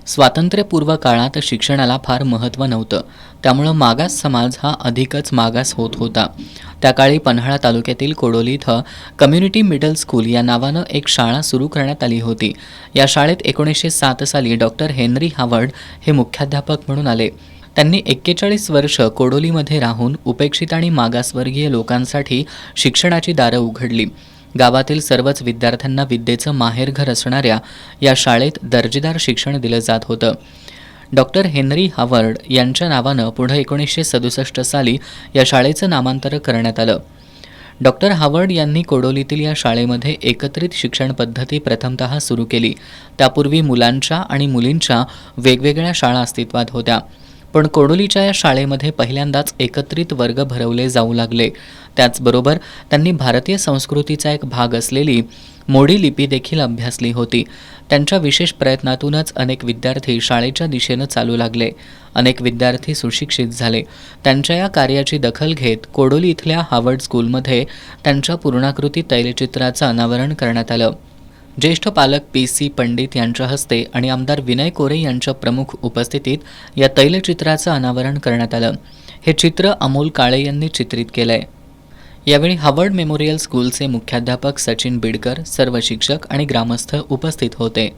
स्वातंत्र्यपूर्व काळात शिक्षणाला फार महत्त्व नव्हतं, त्यामुळं मागास समाज हा अधिकच मागास होत होता. त्या काळी पन्हाळा तालुक्यातील कोडोली इथं कम्युनिटी मिडल स्कूल या नावानं एक शाळा सुरू करण्यात आली होती. या शाळेत 1907 साली डॉक्टर हेनरी हावर्ड हे मुख्याध्यापक म्हणून आले. त्यांनी 41 वर्ष कोडोलीमध्ये राहून उपेक्षित आणि मागासवर्गीय लोकांसाठी शिक्षणाची दारं उघडली. गावातील सर्वच विद्यार्थ्यांना विद्येचं माहेरघर असणाऱ्या या शाळेत दर्जेदार शिक्षण दिलं जात होतं. डॉक्टर हेनरी हावर्ड यांच्या नावानं पुढे 1967 साली या शाळेचं नामांतर करण्यात आलं. डॉक्टर हावर्ड यांनी कोडोलीतील या शाळेमध्ये एकत्रित शिक्षण पद्धती प्रथमतः सुरू केली. त्यापूर्वी मुलांच्या आणि मुलींच्या वेगवेगळ्या शाळा अस्तित्वात होत्या, पण कोडोलीच्या या शाळेमध्ये पहिल्यांदाच एकत्रित वर्ग भरवले जाऊ लागले. त्याचबरोबर त्यांनी भारतीय संस्कृतीचा एक भाग असलेली मोडी लिपी देखील अभ्यासली होती. त्यांच्या विशेष प्रयत्नातूनच अनेक विद्यार्थी शाळेच्या दिशेनं चालू लागले. अनेक विद्यार्थी सुशिक्षित झाले. त्यांच्या या कार्याची दखल घेत कोडोली इथल्या हावर्ड स्कूलमध्ये त्यांच्या पूर्णाकृती तैलचित्राचं अनावरण करण्यात आलं. ज्येष्ठ पालक PC पंडित यांच्या हस्ते आणि आमदार विनय कोरे यांच्या प्रमुख उपस्थितीत या तैलचित्राचं अनावरण करण्यात आलं. हे चित्र अमोल काळे यांनी चित्रित केलंय. यावेळी हावर्ड मेमोरियल स्कूलचे मुख्याध्यापक सचिन बिडकर, सर्व शिक्षक आणि ग्रामस्थ उपस्थित होते.